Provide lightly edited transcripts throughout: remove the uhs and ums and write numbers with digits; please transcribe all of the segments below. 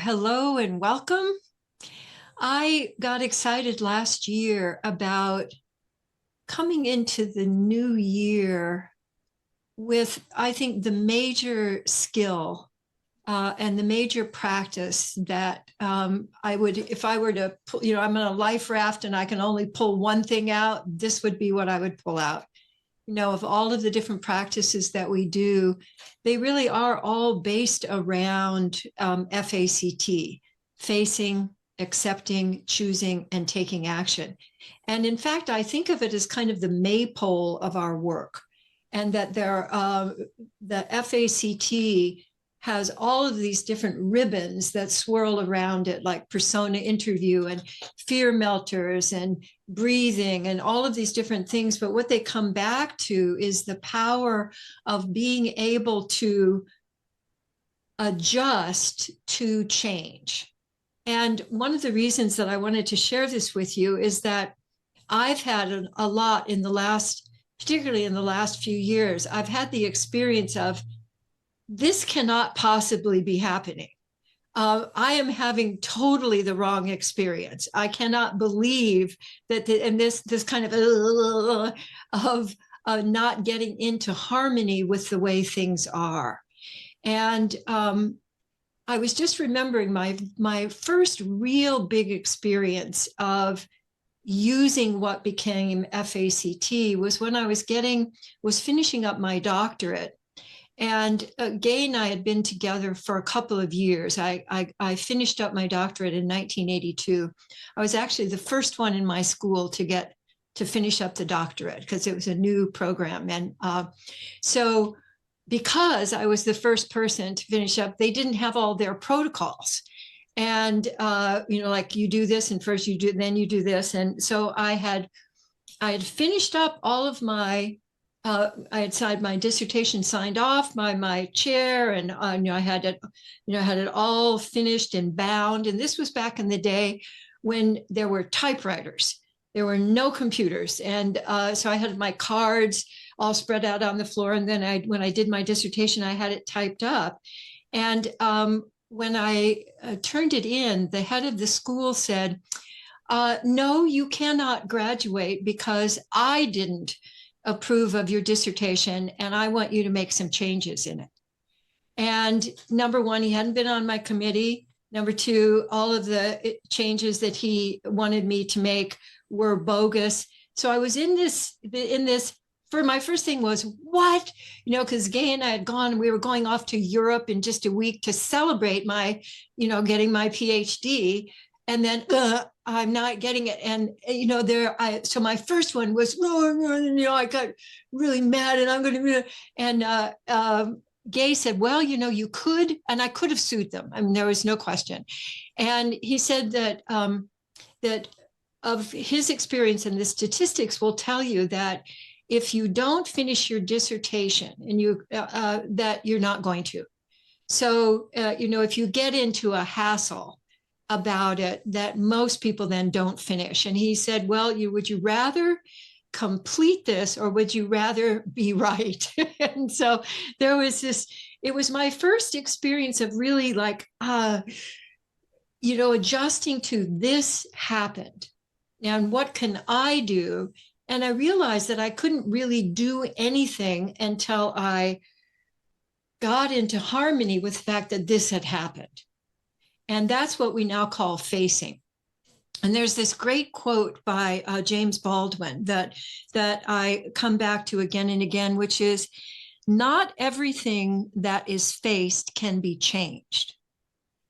Hello and welcome. I got excited last year about coming into the new year with, I think, the major skill and the major practice that I would, if I were to, pull, I'm on a life raft and I can only pull one thing out, this would be what I would pull out. Of all of the different practices that we do, they really are all based around F.A.C.T, facing, accepting, choosing, and taking action. And in fact, I think of it as kind of the maypole of our work, and that the F.A.C.T has all of these different ribbons that swirl around it, like persona interview and fear melters and breathing and all of these different things. But what they come back to is the power of being able to adjust to change. And one of the reasons that I wanted to share this with you is that I've had a lot in the last, particularly in the last few years, I've had the experience of, this cannot possibly be happening. I am having totally the wrong experience. I cannot believe that, and this kind of not getting into harmony with the way things are. And I was just remembering my first real big experience of using what became F.A.C.T was when I was finishing up my doctorate. And Gay and I had been together for a couple of years. I finished up my doctorate in 1982. I was actually the first one in my school to finish up the doctorate because it was a new program. And so because I was the first person to finish up, they didn't have all their protocols. And, like you do this and first you do, then you do this. And so I had finished up all of my I had signed my dissertation signed off by my chair, and I had it all finished and bound. And this was back in the day when there were typewriters. There were no computers, and so I had my cards all spread out on the floor. And then when I did my dissertation, I had it typed up. And when I turned it in, the head of the school said, "No, you cannot graduate because I didn't approve of your dissertation, and I want you to make some changes in it." And number one, he hadn't been on my committee. Number two, all of the changes that he wanted me to make were bogus. So I was in this, for my first thing was, what? Because Gay and I had gone, we were going off to Europe in just a week to celebrate my, getting my PhD. And then I'm not getting it. And, so my first one was, I got really mad and I'm going to, and Gay said, well, you could, and I could have sued them. I mean, there was no question. And he said that, that of his experience, and the statistics will tell you that if you don't finish your dissertation and that you're not going to. So, if you get into a hassle about it, that most people then don't finish. And he said, well, would you rather complete this or would you rather be right? And so there was it was my first experience of really adjusting to this happened. And what can I do? And I realized that I couldn't really do anything until I got into harmony with the fact that this had happened. And that's what we now call facing. And there's this great quote by James Baldwin that I come back to again and again, which is, not everything that is faced can be changed,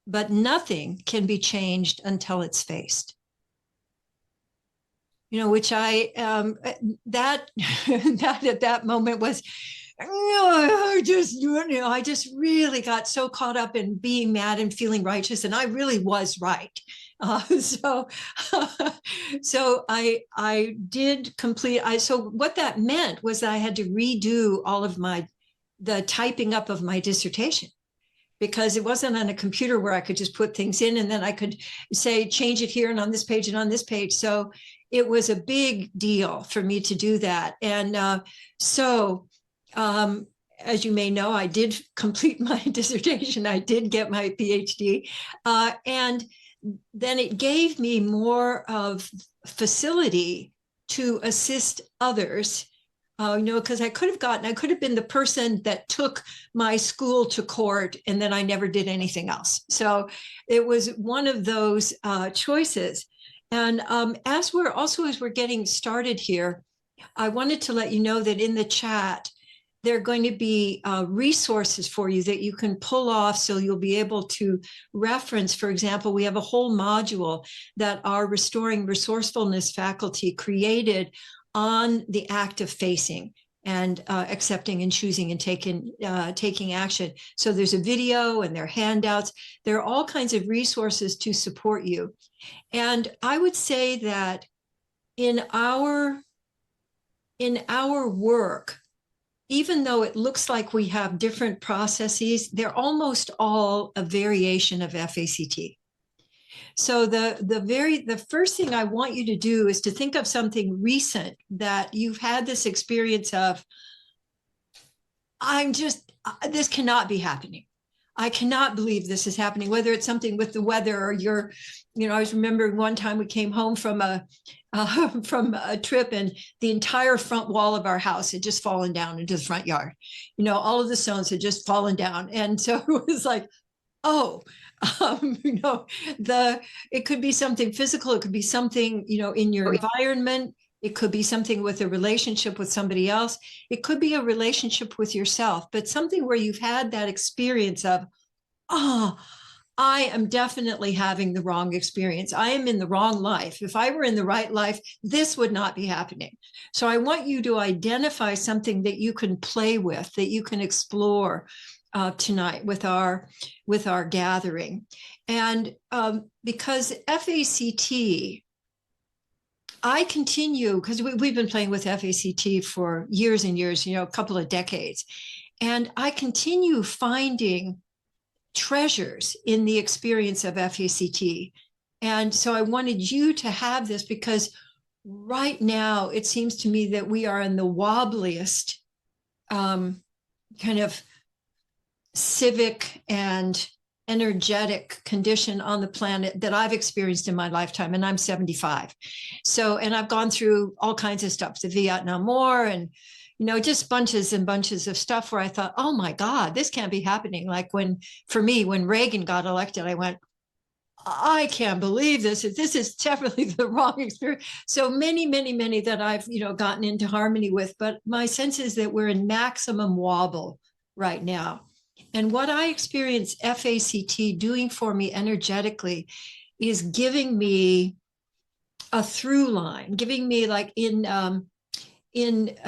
but nothing can be changed until it's faced. Which that at that moment was, I just really got so caught up in being mad and feeling righteous, and I really was right. So I did complete. So what that meant was that I had to redo all of the typing up of my dissertation, because it wasn't on a computer where I could just put things in and then I could say, change it here and on this page and on this page. So it was a big deal for me to do that. And as you may know, I did complete my dissertation. I did get my PhD. And then it gave me more of facility to assist others. Because I could have been the person that took my school to court and then I never did anything else. So it was one of those choices. And as we're getting started here, I wanted to let you know that in the chat, there are going to be resources for you that you can pull off so you'll be able to reference. For example, we have a whole module that our Restoring Resourcefulness faculty created on the act of facing and accepting and choosing and taking action. So there's a video and there are handouts. There are all kinds of resources to support you. And I would say that in our work, even though it looks like we have different processes, they're almost all a variation of F.A.C.T. So the first thing I want you to do is to think of something recent that you've had this experience of, this cannot be happening. I cannot believe this is happening, whether it's something with the weather or I was remembering one time we came home from a trip and the entire front wall of our house had just fallen down into the front yard. All of the stones had just fallen down. And so it was like, oh, it could be something physical. It could be something, in your environment. It could be something with a relationship with somebody else. It could be a relationship with yourself, but something where you've had that experience of, oh, I am definitely having the wrong experience. I am in the wrong life. If I were in the right life, this would not be happening. So I want you to identify something that you can play with, that you can explore tonight with our gathering. And because F.A.C.T, I continue, because we've been playing with F.A.C.T for years and years, a couple of decades. And I continue finding treasures in the experience of F.A.C.T. And so I wanted you to have this because right now it seems to me that we are in the wobbliest kind of civic and energetic condition on the planet that I've experienced in my lifetime, and I'm 75. So, and I've gone through all kinds of stuff, the Vietnam War and, just bunches and bunches of stuff where I thought, oh my God, this can't be happening. Like when Reagan got elected, I went, I can't believe this. This is definitely the wrong experience. So many, many, many that I've, gotten into harmony with, but my sense is that we're in maximum wobble right now. And what I experience F.A.C.T doing for me energetically is giving me a through line, giving me like in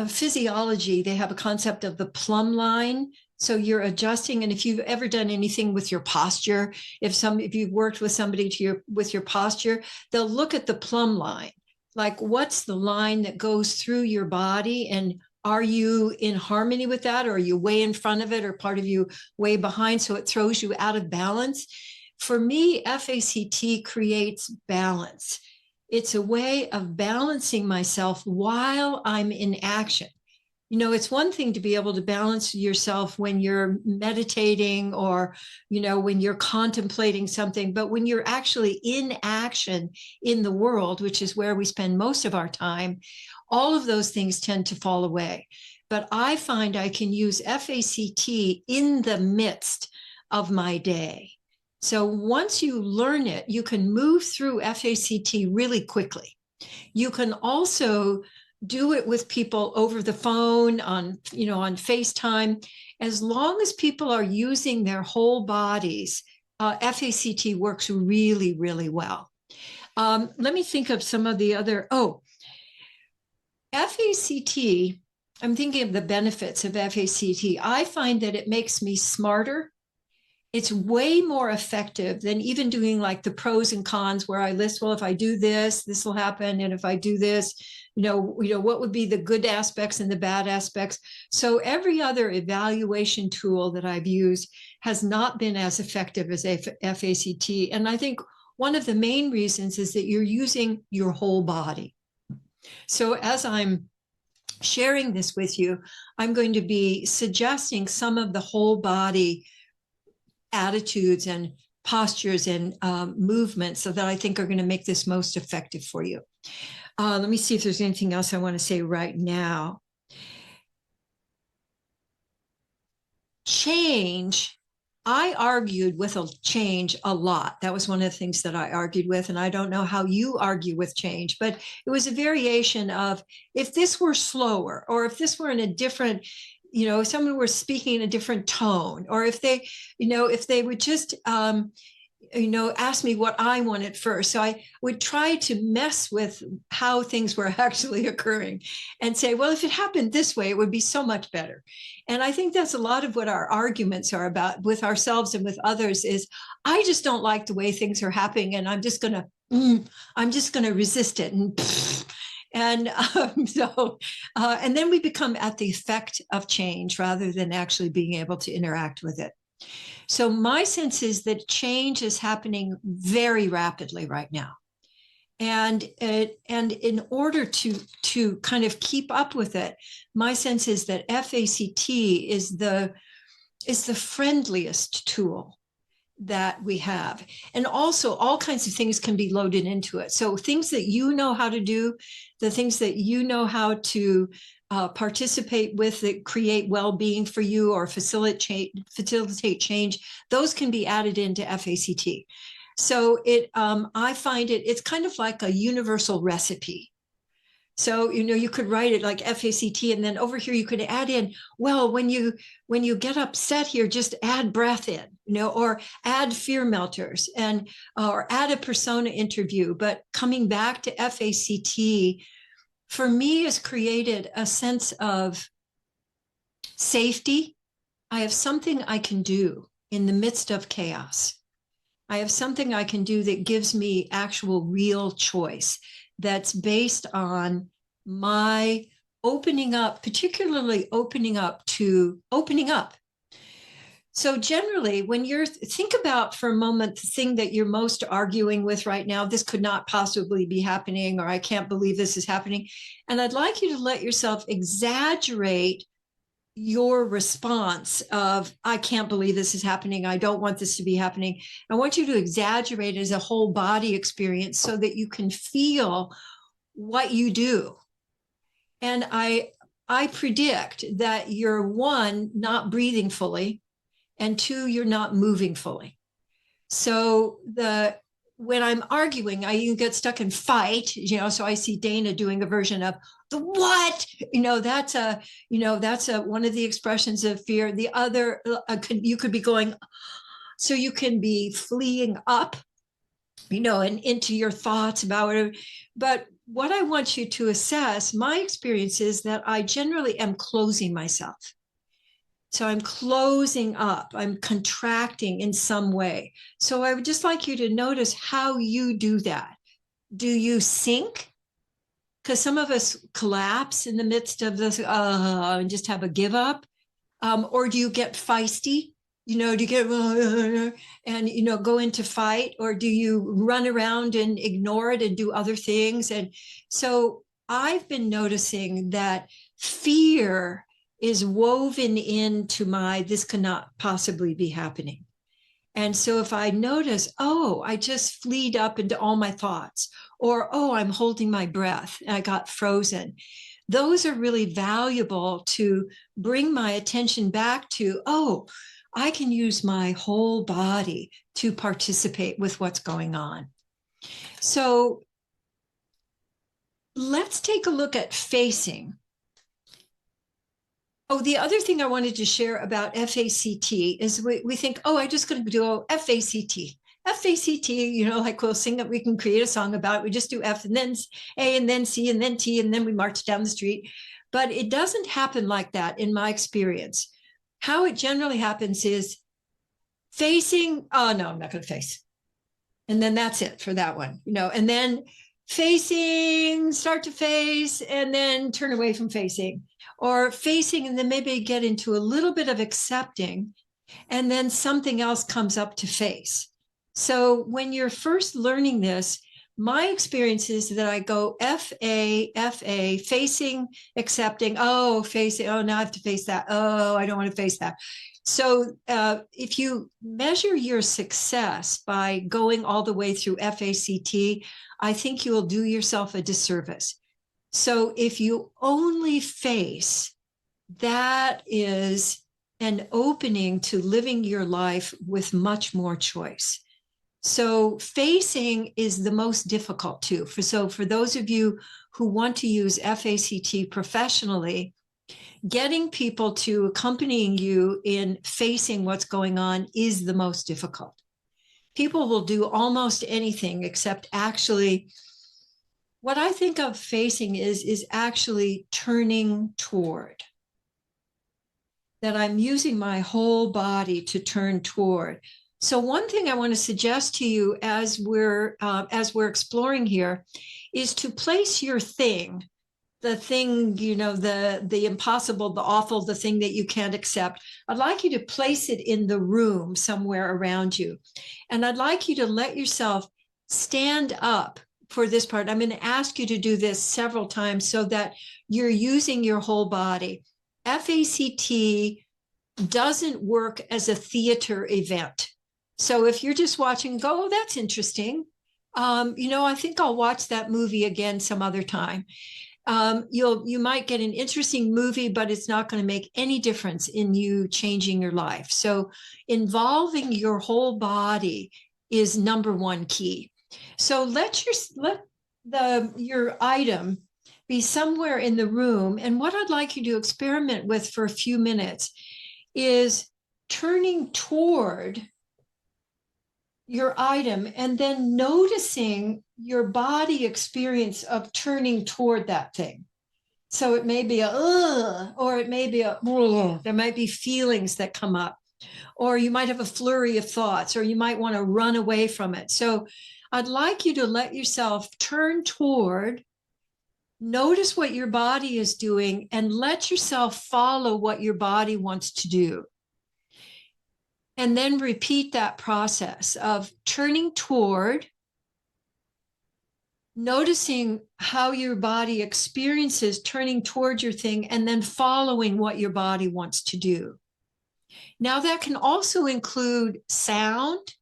physiology, they have a concept of the plumb line. So you're adjusting. And if you've ever done anything with your posture, if you've worked with somebody with your posture, they'll look at the plumb line. Like what's the line that goes through your body, and are you in harmony with that? Or are you way in front of it, or part of you way behind? So it throws you out of balance. For me, F.A.C.T creates balance. It's a way of balancing myself while I'm in action. It's one thing to be able to balance yourself when you're meditating or, when you're contemplating something, but when you're actually in action in the world, which is where we spend most of our time, all of those things tend to fall away. But I find I can use F.A.C.T in the midst of my day. So once you learn it, you can move through F.A.C.T really quickly. You can also do it with people over the phone, on FaceTime. As long as people are using their whole bodies, F.A.C.T works really, really well. Let me think of some of the other, F.A.C.T, I'm thinking of the benefits of F.A.C.T. I find that it makes me smarter. It's way more effective than even doing like the pros and cons where I list, well, if I do this, this will happen. And if I do this, what would be the good aspects and the bad aspects. So every other evaluation tool that I've used has not been as effective as F.A.C.T. And I think one of the main reasons is that you're using your whole body. So as I'm sharing this with you, I'm going to be suggesting some of the whole body attitudes and postures and movements so that I think are going to make this most effective for you. Let me see if there's anything else I want to say right now. Change. I argued with a change a lot. That was one of the things that I argued with. And I don't know how you argue with change, but it was a variation of if this were slower, or if this were in a different, if someone were speaking in a different tone, or if they, if they would just, ask me what I wanted first. So I would try to mess with how things were actually occurring and say, well, if it happened this way, it would be so much better. And I think that's a lot of what our arguments are about with ourselves and with others is, I just don't like the way things are happening. And I'm just going to resist it. And and then we become at the effect of change rather than actually being able to interact with it. So my sense is that change is happening very rapidly right now. And in order to kind of keep up with it, my sense is that F.A.C.T is the friendliest tool that we have. And also all kinds of things can be loaded into it. So things that you know how to do, the things that you know how to participate with that create well-being for you or facilitate change, those can be added into F.A.C.T. So I find it's kind of like a universal recipe. So, you could write it like F.A.C.T, and then over here you could add in, well, when you get upset here, just add breath in, or add fear melters or add a persona interview. But coming back to F.A.C.T, for me, has created a sense of safety. I have something I can do in the midst of chaos. I have something I can do that gives me actual real choice that's based on my opening up, particularly opening up. So generally, when think about for a moment the thing that you're most arguing with right now, this could not possibly be happening, or I can't believe this is happening. And I'd like you to let yourself exaggerate your response of, I can't believe this is happening. I don't want this to be happening. I want you to exaggerate it as a whole body experience so that you can feel what you do. And I predict that you're, one, not breathing fully, and two, you're not moving fully. So when I'm arguing, I get stuck in fight, so I see Dana doing a version of the what, that's one of the expressions of fear. The other, you could be going, so you can be fleeing up, and into your thoughts about whatever. But what I want you to assess, my experience is that I generally am closing myself. So I'm closing up, I'm contracting in some way. So I would just like you to notice how you do that. Do you sink? Because some of us collapse in the midst of this and just have a give up. Or do you get feisty? Do you get and go into fight? Or do you run around and ignore it and do other things? And so I've been noticing that fear is woven into this cannot possibly be happening. And so if I notice, I just fleed up into all my thoughts, or, I'm holding my breath and I got frozen. Those are really valuable to bring my attention back to, I can use my whole body to participate with what's going on. So let's take a look at facing. The other thing I wanted to share about F.A.C.T is we think, I'm just going to do F.A.C.T. F.A.C.T, like we'll sing it, we can create a song about it. We just do F and then A and then C and then T, and then we march down the street. But it doesn't happen like that in my experience. How it generally happens is facing, no, I'm not going to face. And then that's it for that one, and then facing, start to face, and then turn away from facing, or facing, and then maybe get into a little bit of accepting, and then something else comes up to face. So when you're first learning this, my experience is that I go F.A.C.T, facing, accepting, oh, facing, oh, now I have to face that. Oh, I don't want to face that. So if you measure your success by going all the way through F.A.C.T, I think you will do yourself a disservice. So if you only face, that is an opening to living your life with much more choice. So facing is the most difficult too. So for those of you who want to use F.A.C.T professionally, getting people to accompanying you in facing what's going on is the most difficult. People will do almost anything except actually, what I think of facing is actually turning toward. That I'm using my whole body to turn toward. So one thing I want to suggest to you as we're exploring here is to place your thing, the thing, you know, the impossible, the awful, the thing that you can't accept. I'd like you to place it in the room somewhere around you. And I'd like you to let yourself stand up for this part. I'm going to ask you to do this several times so that you're using your whole body. F.A.C.T doesn't work as a theater event. So if you're just watching, go, oh, that's interesting. I think I'll watch that movie again some other time. You might get an interesting movie, but it's not going to make any difference in you changing your life. So involving your whole body is number one key. So let your item be somewhere in the room. And what I'd like you to experiment with for a few minutes is turning toward your item and then noticing your body experience of turning toward that thing. So it may be a, or it may be a, there might be feelings that come up, or you might have a flurry of thoughts, or you might want to run away from it. So I'd like you to let yourself turn toward, notice what your body is doing, and let yourself follow what your body wants to do. And then repeat that process of turning toward, noticing how your body experiences turning toward your thing, and then following what your body wants to do. Now, that can also include sound.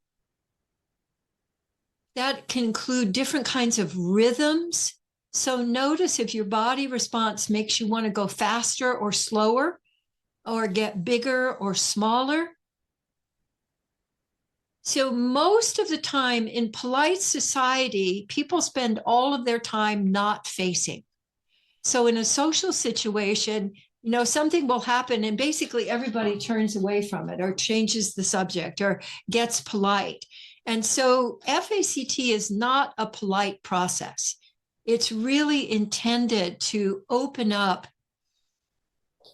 That can include different kinds of rhythms. So notice if your body response makes you want to go faster or slower, or get bigger or smaller. So most of the time in polite society, people spend all of their time not facing. So in a social situation, something will happen and basically everybody turns away from it or changes the subject or gets polite. And so F.A.C.T is not a polite process. It's really intended to open up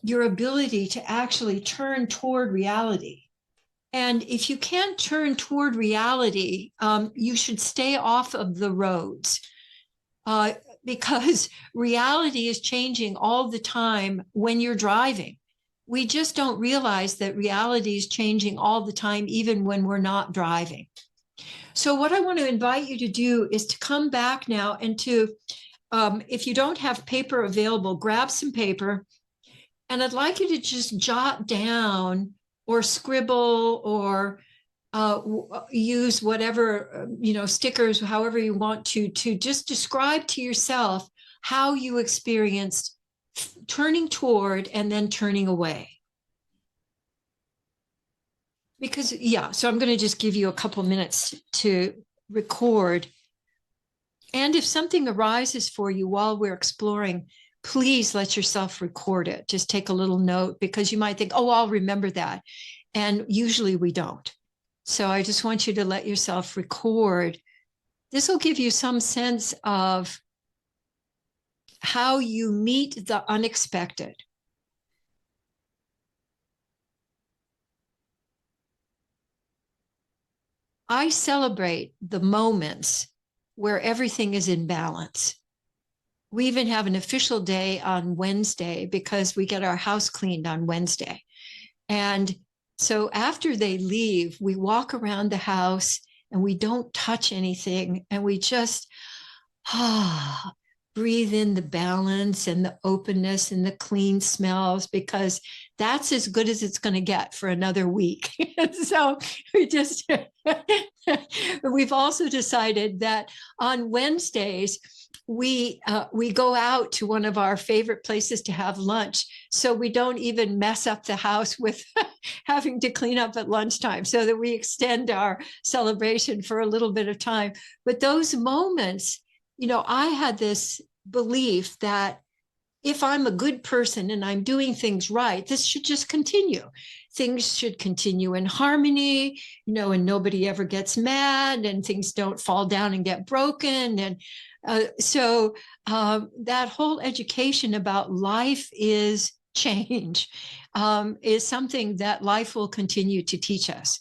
your ability to actually turn toward reality. And if you can't turn toward reality, you should stay off of the roads because reality is changing all the time when you're driving. We just don't realize that reality is changing all the time, even when we're not driving. So what I want to invite you to do is to come back now and to, if you don't have paper available, grab some paper. And I'd like you to just jot down or scribble or use whatever, stickers, however you want to just describe to yourself how you experienced turning toward and then turning away. Because, so I'm going to just give you a couple minutes to record. And if something arises for you while we're exploring, please let yourself record it. Just take a little note because you might think, oh, I'll remember that. And usually we don't. So I just want you to let yourself record. This will give you some sense of how you meet the unexpected. I celebrate the moments where everything is in balance. We even have an official day on Wednesday because we get our house cleaned on Wednesday. And so after they leave, we walk around the house and we don't touch anything, and we just breathe in the balance and the openness and the clean smells, because that's as good as it's going to get for another week. So we've also decided that on Wednesdays, we go out to one of our favorite places to have lunch, so we don't even mess up the house with having to clean up at lunchtime, so that we extend our celebration for a little bit of time. But those moments, I had this belief that if I'm a good person and I'm doing things right, this should just continue. Things should continue in harmony, and nobody ever gets mad, and things don't fall down and get broken. And so that whole education about life is change is something that life will continue to teach us.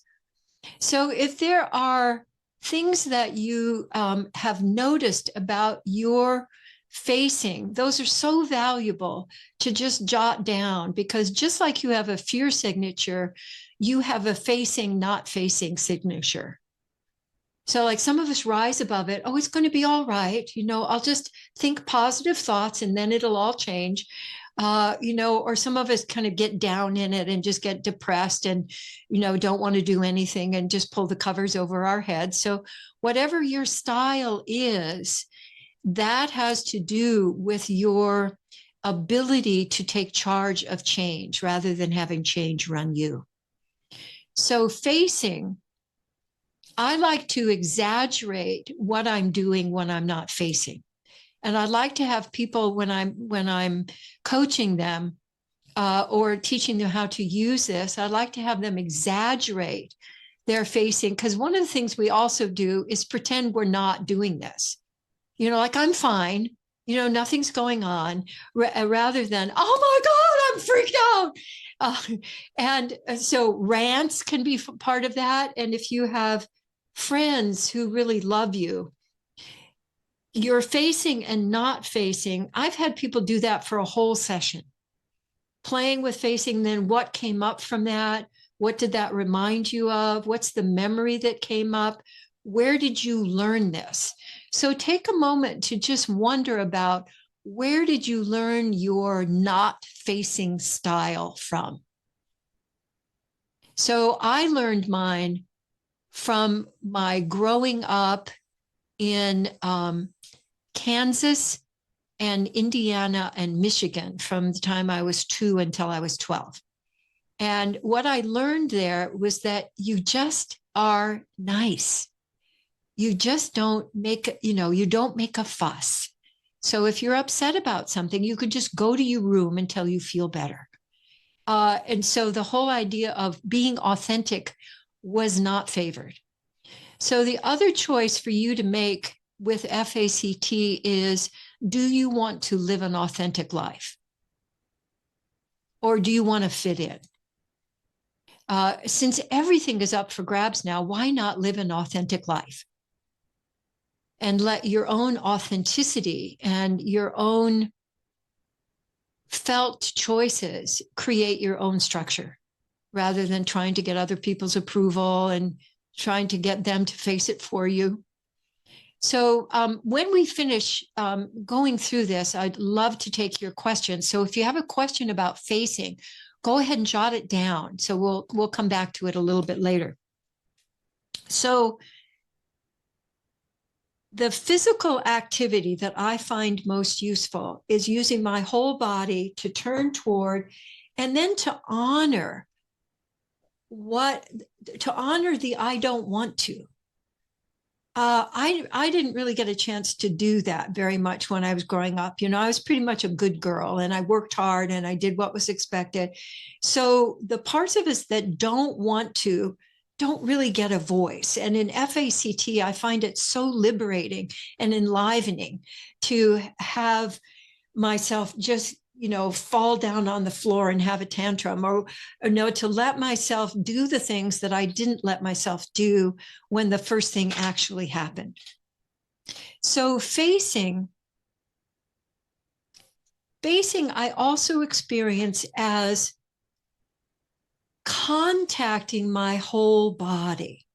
So if there are things that you have noticed about your facing, those are so valuable to just jot down, because just like you have a fear signature, you have a facing, not facing signature. So like some of us rise above it. Oh, it's going to be all right. I'll just think positive thoughts and then it'll all change. Or some of us kind of get down in it and just get depressed and, don't want to do anything and just pull the covers over our heads. So whatever your style is, that has to do with your ability to take charge of change rather than having change run you. So facing, I like to exaggerate what I'm doing when I'm not facing. And I like to have people, when I'm coaching them or teaching them how to use this, I like to have them exaggerate their facing, because one of the things we also do is pretend we're not doing this. Like I'm fine, nothing's going on, rather than, oh my God, I'm freaked out. And so rants can be part of that. And if you have friends who really love you, you're facing and not facing. I've had people do that for a whole session, playing with facing, then what came up from that? What did that remind you of? What's the memory that came up? Where did you learn this? So take a moment to just wonder about, where did you learn your not facing style from? So I learned mine from my growing up in Kansas and Indiana and Michigan, from the time I was 2 until I was 12. And what I learned there was that you just are nice. You just don't make, you don't make a fuss. So if you're upset about something, you could just go to your room until you feel better. And so the whole idea of being authentic was not favored. So the other choice for you to make with F.A.C.T is, do you want to live an authentic life? Or do you want to fit in? Since everything is up for grabs now, why not live an authentic life? And let your own authenticity and your own felt choices create your own structure, rather than trying to get other people's approval and trying to get them to face it for you. So when we finish going through this, I'd love to take your questions. So if you have a question about facing, go ahead and jot it down. So we'll come back to it a little bit later. So the physical activity that I find most useful is using my whole body to turn toward, and then to honor the I don't want to. I didn't really get a chance to do that very much when I was growing up. I was pretty much a good girl, and I worked hard and I did what was expected. So the parts of us that don't want to don't really get a voice. And in F.A.C.T, I find it so liberating and enlivening to have myself just, fall down on the floor and have a tantrum, or to let myself do the things that I didn't let myself do when the first thing actually happened. So facing, I also experience as contacting my whole body.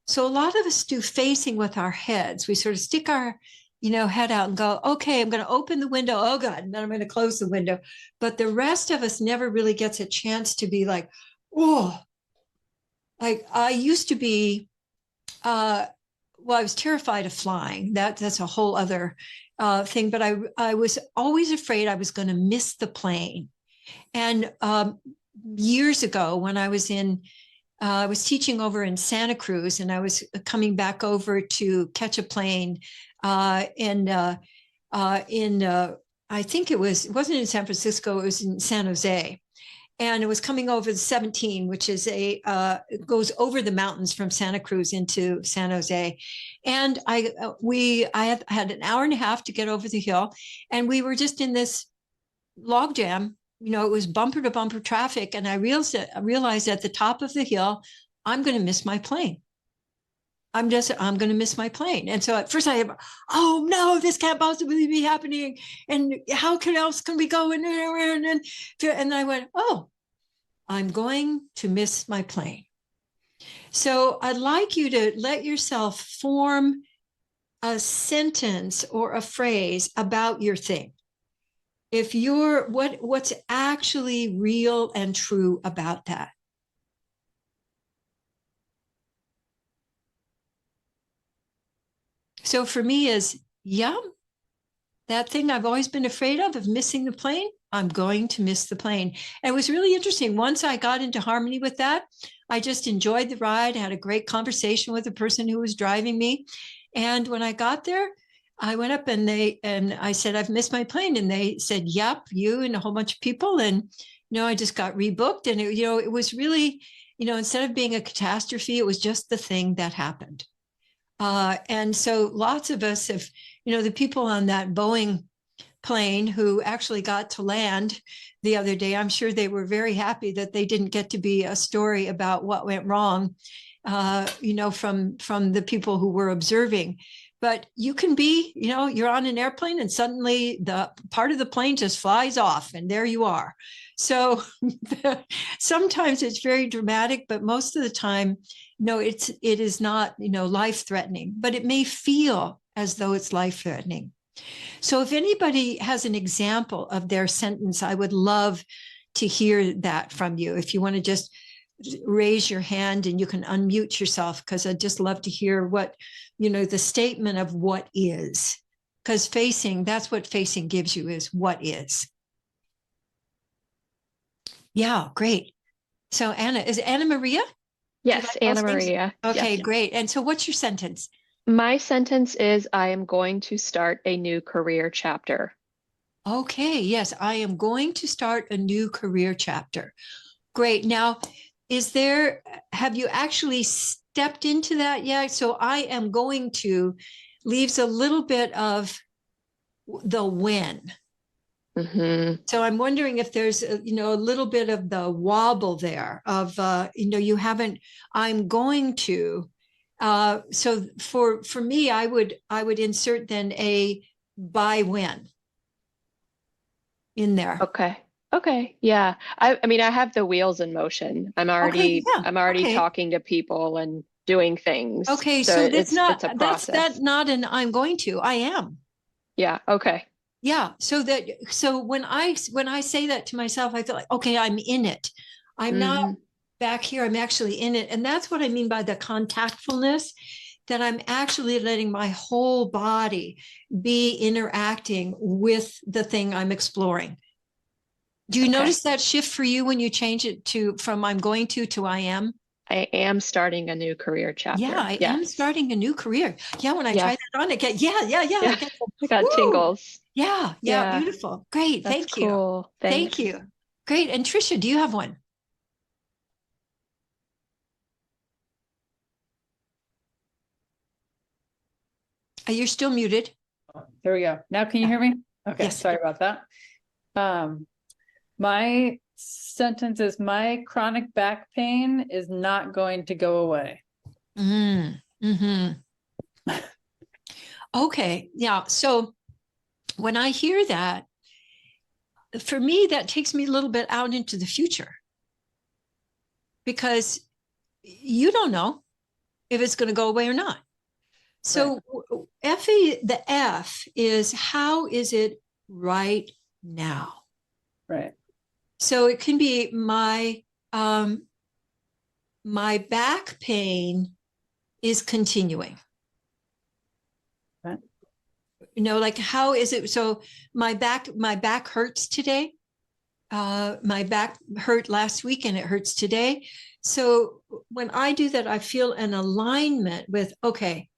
So a lot of us do facing with our heads. We sort of stick our, head out and go, okay, I'm going to open the window. Oh God, and then I'm going to close the window. But the rest of us never really gets a chance to be like, oh, like I used to be, well, I was terrified of flying. That's a whole other thing. But I was always afraid I was going to miss the plane. And years ago, when I was I was teaching over in Santa Cruz, and I was coming back over to catch a plane I think it wasn't in San Francisco, it was in San Jose. And it was coming over the 17, which is it goes over the mountains from Santa Cruz into San Jose. And I had an hour and a half to get over the hill, and we were just in this log jam. It was bumper to bumper traffic. And I realized at the top of the hill, I'm going to miss my plane. I'm going to miss my plane. And so at first oh no, this can't possibly be happening. And how else can we go? And I went, oh, I'm going to miss my plane. So I'd like you to let yourself form a sentence or a phrase about your thing. If you're what's actually real and true about that. So for me is, yeah, that thing I've always been afraid of missing the plane, I'm going to miss the plane. And it was really interesting. Once I got into harmony with that, I just enjoyed the ride, had a great conversation with the person who was driving me. And when I got there, I went up and I said, I've missed my plane. And they said, yep, you and a whole bunch of people. And, I just got rebooked. And, it was really, instead of being a catastrophe, it was just the thing that happened. And so lots of us have, the people on that Boeing plane who actually got to land the other day, I'm sure they were very happy that they didn't get to be a story about what went wrong, from the people who were observing. But you can be, you're on an airplane and suddenly the part of the plane just flies off and there you are. So sometimes it's very dramatic, but most of the time, no, it is not, life-threatening, but it may feel as though it's life-threatening. So if anybody has an example of their sentence, I would love to hear that from you. If you want to just raise your hand and you can unmute yourself, because I'd just love to hear what, the statement of what is, because that's what facing gives you, is what is. Yeah, great. So is it Anna Maria? Yes, Anna Maria. Okay, yes. Great. And so what's your sentence? My sentence is, I am going to start a new career chapter. Okay, yes, I am going to start a new career chapter. Great. Now, have you actually stepped into that yet? So I am going to leaves a little bit of the when. Mm-hmm. So I'm wondering if there's a little bit of the wobble there of you haven't. I'm going to. So for me, I would insert then a by when in there. Okay. Yeah. I mean, I have the wheels in motion. I'm already talking to people and doing things. Okay. So it's a process. That's not an I'm going to. I am. Yeah. Okay. Yeah. So when I say that to myself, I feel like, okay, I'm in it. I'm not back here. I'm actually in it. And that's what I mean by the contactfulness, that I'm actually letting my whole body be interacting with the thing I'm exploring. Do you notice that shift for you when you change it from I'm going to I am? I am starting a new career chapter. Yeah, I am starting a new career. Yeah, when I try that on, I get, I got tingles. Yeah, beautiful. Great. That's Thank you. Cool. Thank you. Great. And Trisha, do you have one? You're still muted. There we go. Now can you hear me? Okay, yes. Sorry about that. My sentence is, my chronic back pain is not going to go away. Okay. Yeah. So when I hear that, for me, that takes me a little bit out into the future, because you don't know. if it's going to go away or not. So the F is, how is it right now? Right. So it can be my back pain is continuing. Right. Like, how is it? So my back hurts today. My back hurt last week and it hurts today. So when I do that, I feel an alignment with, okay,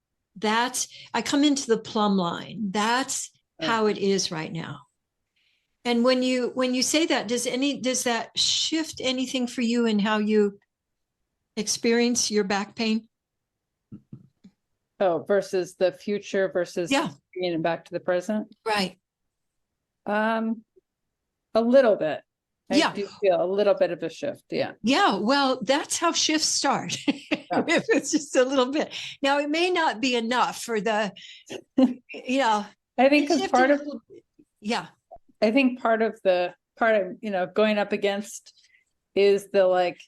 I come into the plumb line. That's how it is right now. And when you say that, does that shift anything for you in how you experience your back pain? Oh, versus the future versus being back to the present? Right. A little bit. I do feel a little bit of a shift. Yeah. Yeah. Well, that's how shifts start. If it's just a little bit. Now, it may not be enough for the, I think because part of, I think part of going up against is the like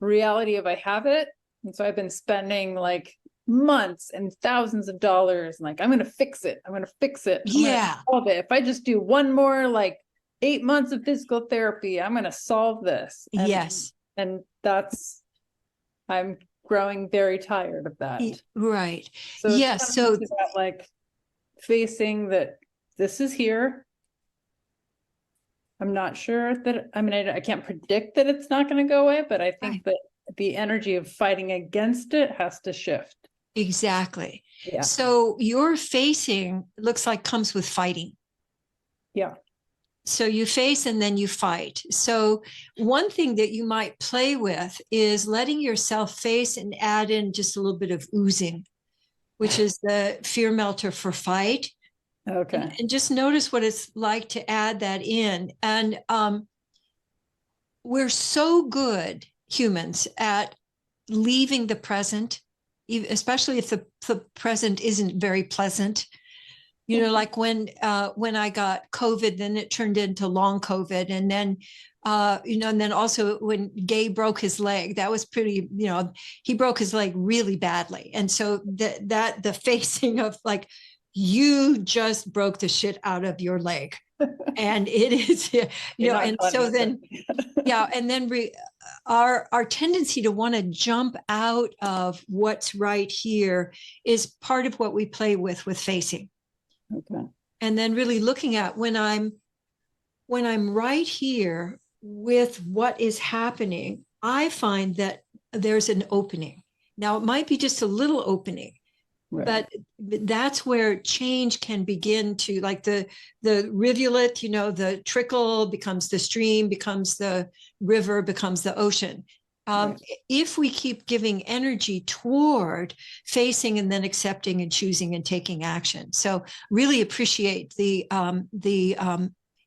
reality of I have it. And so I've been spending like months and thousands of dollars. And like, I'm going to fix it. I'm going to fix it. Solve it. If I just do one more, like 8 months of physical therapy, I'm going to solve this. And I'm growing very tired of that. Right. So so about like facing that this is here. I'm not sure that, I can't predict that it's not going to go away, but I think that the energy of fighting against it has to shift. Exactly. Yeah. So your facing looks like comes with fighting. Yeah. So you face and then you fight. So one thing that you might play with is letting yourself face and add in just a little bit of oozing, which is the fear melter for fight. Okay. And just notice what it's like to add that in. And we're so good, humans, at leaving the present, especially if the present isn't very pleasant. Like when I got COVID, then it turned into long COVID. And then, and then also when Gay broke his leg, that was pretty, he broke his leg really badly. And so the facing of like, you just broke the shit out of your leg. And it is, and so then, and then our tendency to want to jump out of what's right here is part of what we play with facing. Okay. And then really looking at when I'm right here with what is happening, I find that there's an opening. Now it might be just a little opening, but that's where change can begin to, like the rivulet, the trickle becomes the stream, becomes the river, becomes the ocean. If we keep giving energy toward facing and then accepting and choosing and taking action. So really appreciate the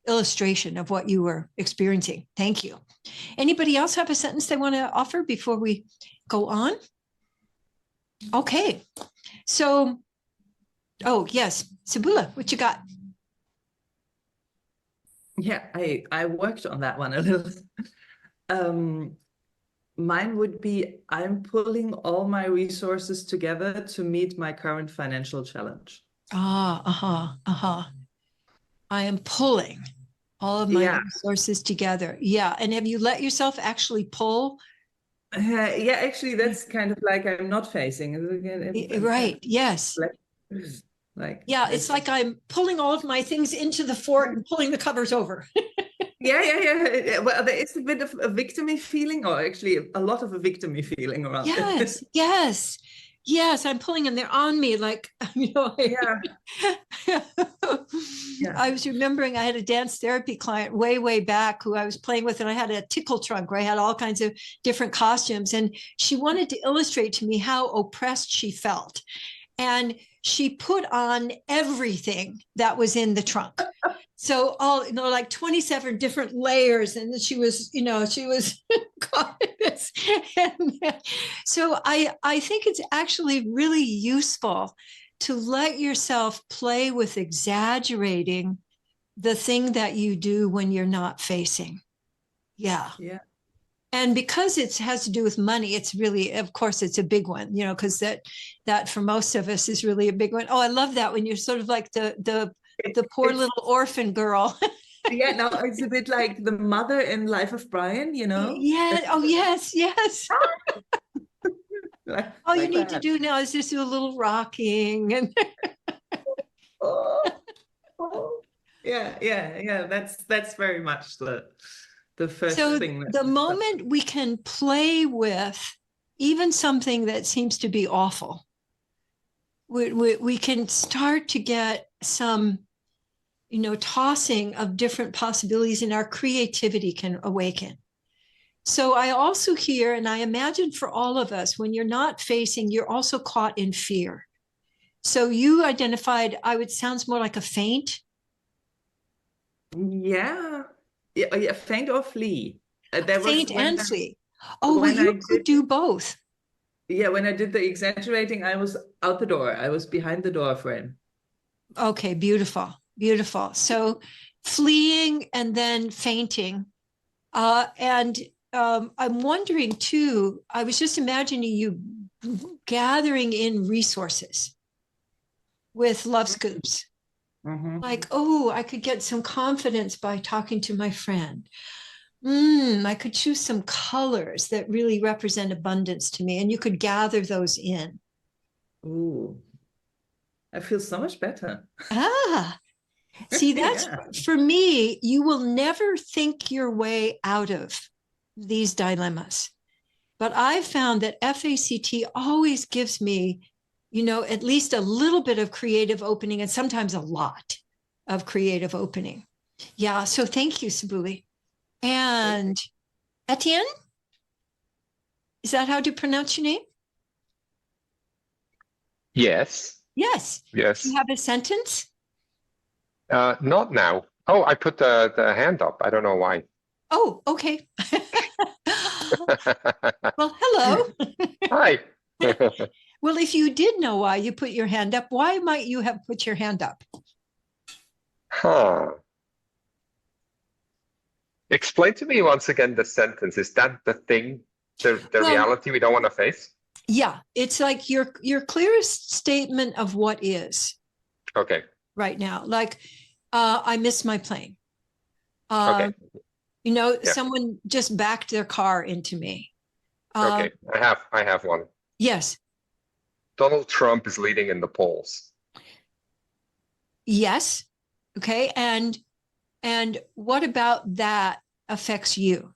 illustration of what you were experiencing. Thank you. Anybody else have a sentence they want to offer before we go on? Okay. So, yes, Sabula, what you got? Yeah, I worked on that one a little. Mine would be, I'm pulling all my resources together to meet my current financial challenge. I am pulling all of my resources together. Yeah. And have you let yourself actually pull? Actually, that's kind of like I'm not facing. Right. Yes. It's like I'm pulling all of my things into the fort and pulling the covers over. Yeah. Well, there is a bit of a victim-y feeling, or actually a lot of a victim-y feeling around it. Yes, I'm pulling and they're on me like, I was remembering I had a dance therapy client way back who I was playing with, and I had a tickle trunk where I had all kinds of different costumes, and she wanted to illustrate to me how oppressed she felt. And she put on everything that was in the trunk. So all, like 27 different layers. And she was caught in this. And so I think it's actually really useful to let yourself play with exaggerating the thing that you do when you're not facing. Yeah. And because it has to do with money, it's really, of course, it's a big one, you know, because that for most of us is really a big one. Oh, I love that when you're sort of like the poor little orphan girl. Yeah, no, it's a bit like the mother in Life of Brian, you know? Yeah. Oh, yes, yes. All you like need to that. do now is just do a little rocking and Oh, oh. Yeah. That's very much the first so thing. the moment we can play with even something that seems to be awful, we can start to get some, you know, tossing of different possibilities, and our creativity can awaken. So I also hear, and I imagine for all of us, when you're not facing, you're also caught in fear. So you identified, sounds more like a faint. Yeah, faint or flee. Faint and flee. Oh, well, you could do both. Yeah, when I did the exaggerating, I was out the door. I was behind the door frame. Okay, beautiful, beautiful. So fleeing and then fainting. And I'm wondering too, I was just imagining you gathering in resources with love scoops. Like, oh, I could get some confidence by talking to my friend. I could choose some colors that really represent abundance to me, and you could gather those in. Ooh, I feel so much better. See, that's for me, you will never think your way out of these dilemmas. But I've found that F.A.C.T always gives me, you know, at least a little bit of creative opening and sometimes a lot of creative opening. Yeah. So thank you, Sabuli. And Etienne, is that how to pronounce your name? Yes. Yes. Yes. Do you have a sentence? Not now. Oh, I put the hand up. I don't know why. Oh, okay. Well, hello. Hi. Well, if you did know why you put your hand up, why might you have put your hand up? Explain to me once again the sentence. Is that the thing, the reality we don't want to face? Yeah, it's like your clearest statement of what is. Okay. Right now, like I missed my plane. Okay. You know, someone just backed their car into me. Okay, I have one. Yes. Donald Trump is leading in the polls. Yes. Okay. And what about that affects you?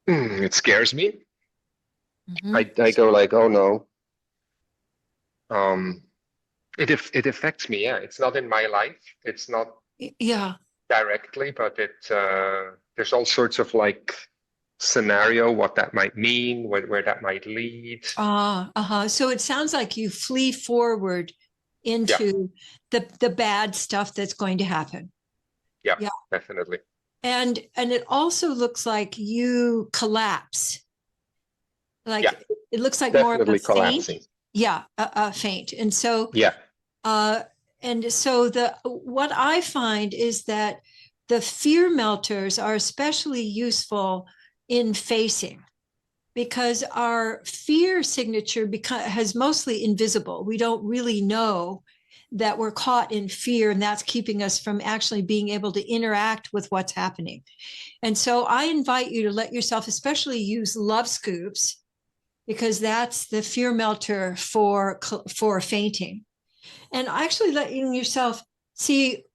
It scares me. I go like, oh no. It affects me. Yeah, it's not in my life. It's not directly, but there's all sorts of like scenario, what that might mean, where that might lead. So it sounds like you flee forward into the bad stuff that's going to happen. Yeah, definitely. And it also looks like you collapse. Like it looks like definitely more of a collapsing. faint. Yeah, a faint. And so what I find is that the fear melters are especially useful in facing, because our fear signature has mostly invisible. We don't really know that we're caught in fear, and that's keeping us from actually being able to interact with what's happening. And so I invite you to let yourself especially use love scoops, because that's the fear melter for fainting. And actually letting yourself see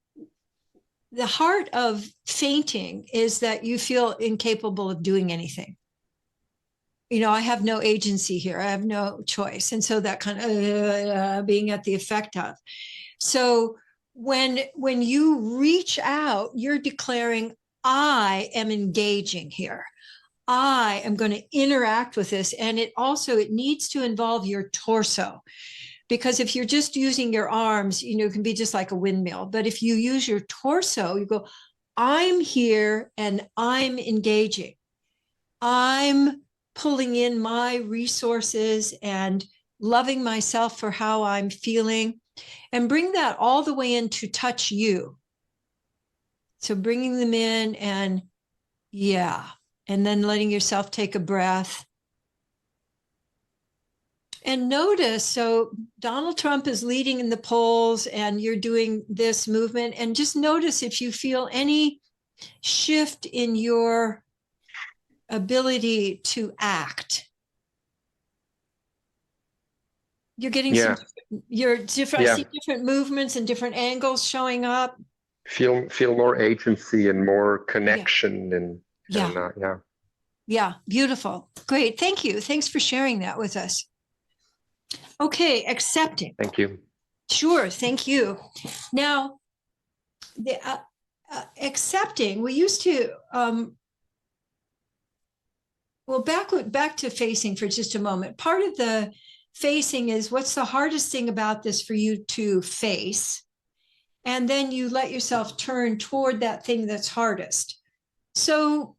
the heart of fainting is that you feel incapable of doing anything. You know, I have no agency here. I have no choice. And so that kind of being at the effect of. So when you reach out, you're declaring, I am engaging here. I am going to interact with this. And it needs to involve your torso, because if you're just using your arms, you know, it can be just like a windmill. But if you use your torso, you go, I'm here and I'm engaging. I'm pulling in my resources and loving myself for how I'm feeling, and bring that all the way in to touch you. So bringing them in and yeah, and then letting yourself take a breath. And notice, so Donald Trump is leading in the polls and you're doing this movement, and just notice if you feel any shift in your ability to act. You're getting some, you're different, I see different movements and different angles showing up. Feel more agency and more connection and yeah, beautiful. Great. Thank you. Thanks for sharing that with us. Okay, accepting. Thank you. Sure, thank you. Now, the accepting, we used to, well, back to facing for just a moment. Part of the facing is what's the hardest thing about this for you to face? And then you let yourself turn toward that thing that's hardest. So,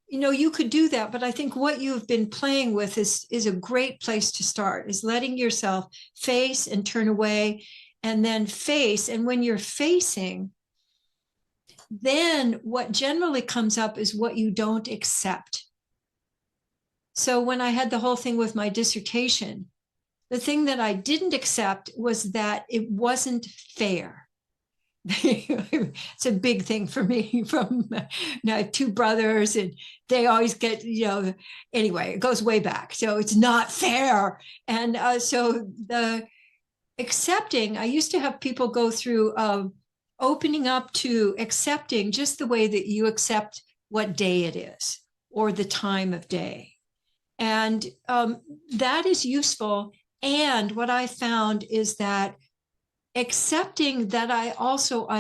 you know, you could do that, but I think what you've been playing with is a great place to start, is letting yourself face and turn away and then face. And when you're facing, then what generally comes up is what you don't accept. So when I had the whole thing with my dissertation, the thing that I didn't accept was that it wasn't fair. It's a big thing for me. From I have two brothers and they always get, you know, anyway, it goes way back. So it's not fair. And so the accepting, I used to have people go through opening up to accepting just the way that you accept what day it is or the time of day. And that is useful. And what I found is that accepting that I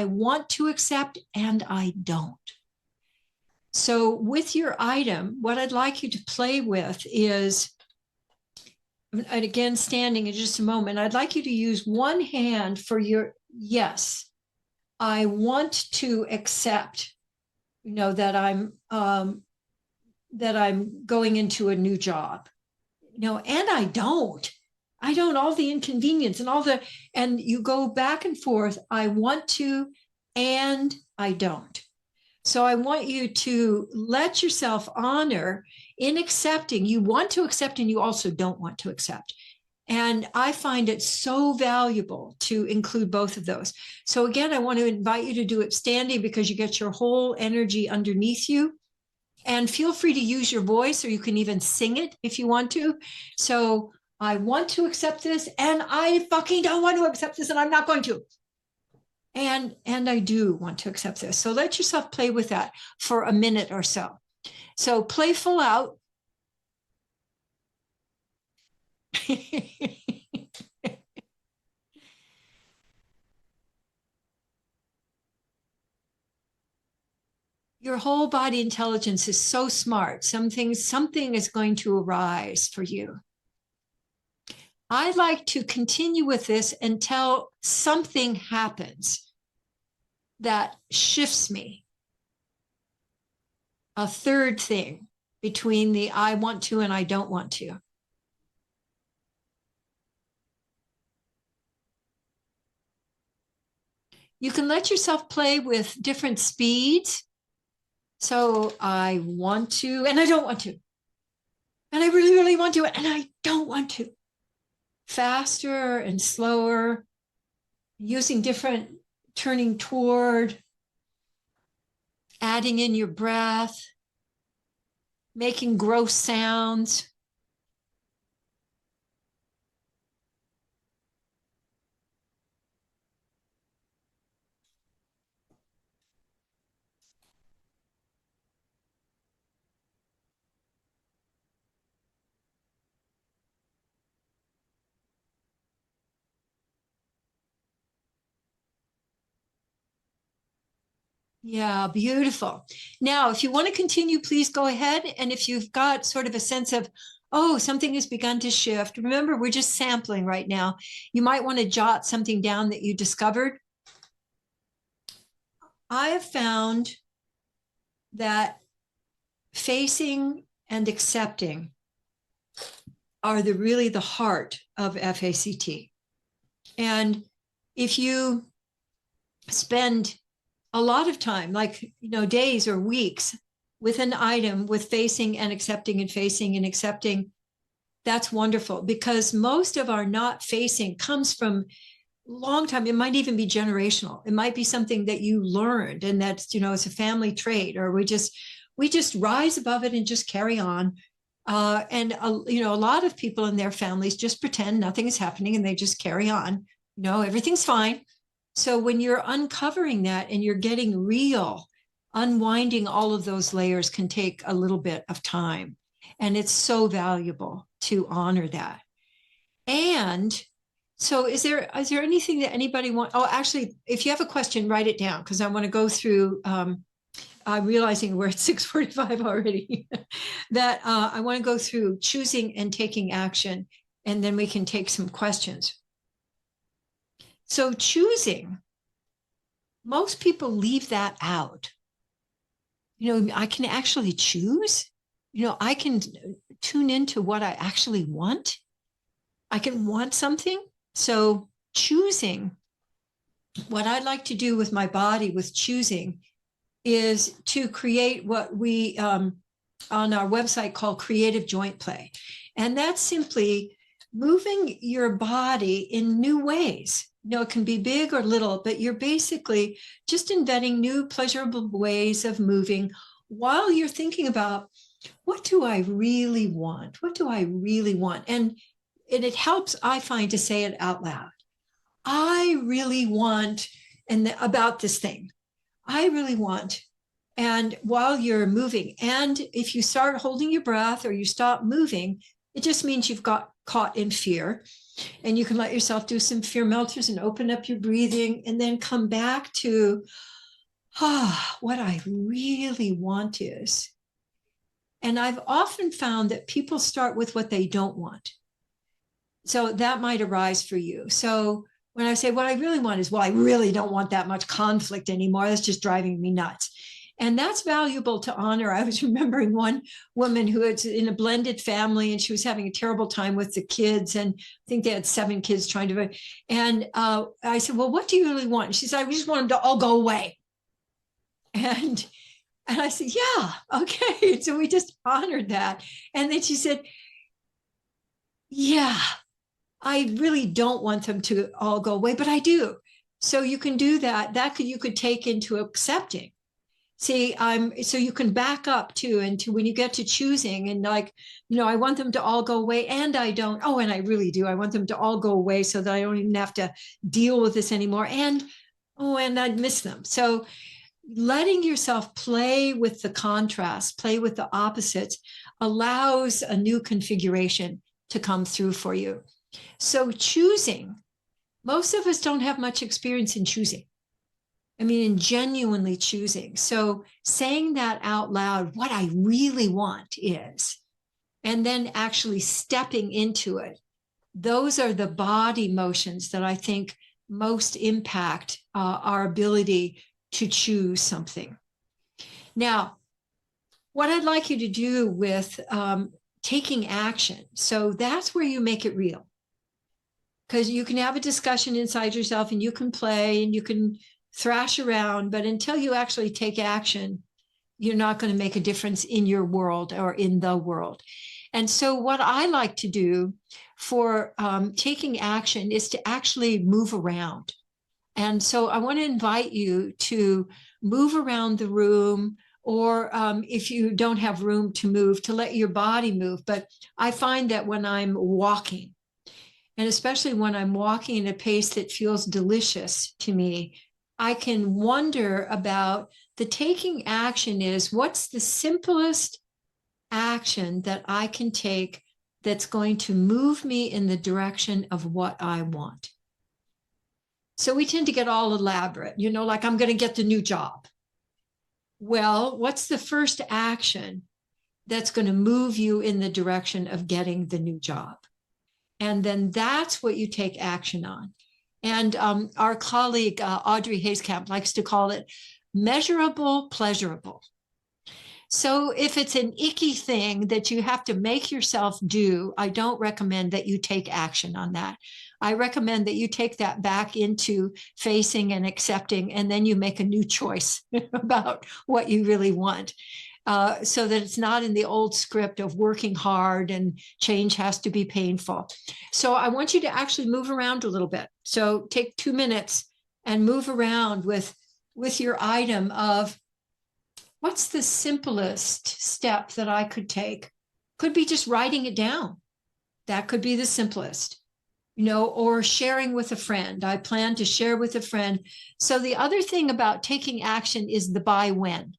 want to accept and I don't. So with your item, what I'd like you to play with is, and again, standing in just a moment, I'd like you to use one hand for your, yes, I want to accept, you know, that I'm going into a new job, you know, and I don't all the inconvenience and and you go back and forth. I want to, and I don't. So I want you to let yourself honor in accepting. You want to accept and you also don't want to accept. And I find it so valuable to include both of those. So again, I want to invite you to do it standing because you get your whole energy underneath you. And feel free to use your voice, or you can even sing it if you want to. So I want to accept this and I fucking don't want to accept this and I'm not going to. And I do want to accept this. So let yourself play with that for a minute or so. So play full out. Your whole body intelligence is so smart. Something is going to arise for you. I'd like to continue with this until something happens that shifts me. A third thing between the I want to and I don't want to. You can let yourself play with different speeds. So I want to, and I don't want to. And I really, really want to, and I don't want to. Faster and slower, using different, turning toward, adding in your breath, making gross sounds. Yeah, beautiful. Now, if you want to continue, please go ahead. And if you've got sort of a sense of, oh, something has begun to shift, remember, we're just sampling right now. You might want to jot something down that you discovered. I have found that facing and accepting are really the heart of F.A.C.T. And if you spend a lot of time, like, days or weeks with an item, with facing and accepting and facing and accepting, that's wonderful, because most of our not facing comes from long time. It might even be generational. It might be something that you learned, and that's, it's a family trait, or we just rise above it and just carry on. And a lot of people in their families just pretend nothing is happening and they just carry on. Everything's fine. So when you're uncovering that and you're getting real, unwinding all of those layers can take a little bit of time. And it's so valuable to honor that. And so is there anything that anybody want? Oh, actually, if you have a question, write it down, because I want to go through, I'm realizing we're at 6:45 already, that I want to go through choosing and taking action, and then we can take some questions. So choosing, most people leave that out. I can actually choose. I can tune into what I actually want. I can want something. So choosing, what I'd like to do with my body with choosing is to create what we on our website call creative joint play. And that's simply moving your body in new ways. It can be big or little, but you're basically just inventing new pleasurable ways of moving while you're thinking about, what do I really want? What do I really want? And it helps, I find, to say it out loud. I really want, and about this thing, I really want. And while you're moving, and if you start holding your breath or you stop moving, it just means you've got caught in fear. And you can let yourself do some fear melters and open up your breathing, and then come back to, what I really want is. And I've often found that people start with what they don't want. So that might arise for you. So when I say what I really want is, well, I really don't want that much conflict anymore. That's just driving me nuts. And that's valuable to honor. I was remembering one woman who was in a blended family, and she was having a terrible time with the kids. And I think they had 7 kids trying to, and I said, well, what do you really want? And she said, I just want them to all go away. And I said, yeah, okay. So we just honored that. And then she said, yeah, I really don't want them to all go away, but I do. So you can do that. You could take into accepting. See, so you can back up too, into when you get to choosing, and like, I want them to all go away, and I don't. Oh, and I really do. I want them to all go away so that I don't even have to deal with this anymore. And I'd miss them. So letting yourself play with the contrast, play with the opposites, allows a new configuration to come through for you. So choosing, most of us don't have much experience in choosing. I mean, in genuinely choosing. So saying that out loud, what I really want is, and then actually stepping into it. Those are the body motions that I think most impact our ability to choose something. Now, what I'd like you to do with taking action. So that's where you make it real. Because you can have a discussion inside yourself, and you can play and you can thrash around, but until you actually take action, you're not going to make a difference in your world or in the world. And so what I like to do for taking action is to actually move around. And so I want to invite you to move around the room, or if you don't have room to move, to let your body move. But I find that when I'm walking, and especially when I'm walking at a pace that feels delicious to me, I can wonder about the taking action is, what's the simplest action that I can take that's going to move me in the direction of what I want? So we tend to get all elaborate, like I'm going to get the new job. Well, what's the first action that's going to move you in the direction of getting the new job? And then that's what you take action on. And our colleague, Audrey Hayskamp, likes to call it measurable pleasurable. So if it's an icky thing that you have to make yourself do, I don't recommend that you take action on that. I recommend that you take that back into facing and accepting, and then you make a new choice about what you really want. So that it's not in the old script of working hard and change has to be painful. So I want you to actually move around a little bit. So take 2 minutes and move around with your item of, what's the simplest step that I could take? Could be just writing it down. That could be the simplest, or sharing with a friend. I plan to share with a friend. So the other thing about taking action is the by when,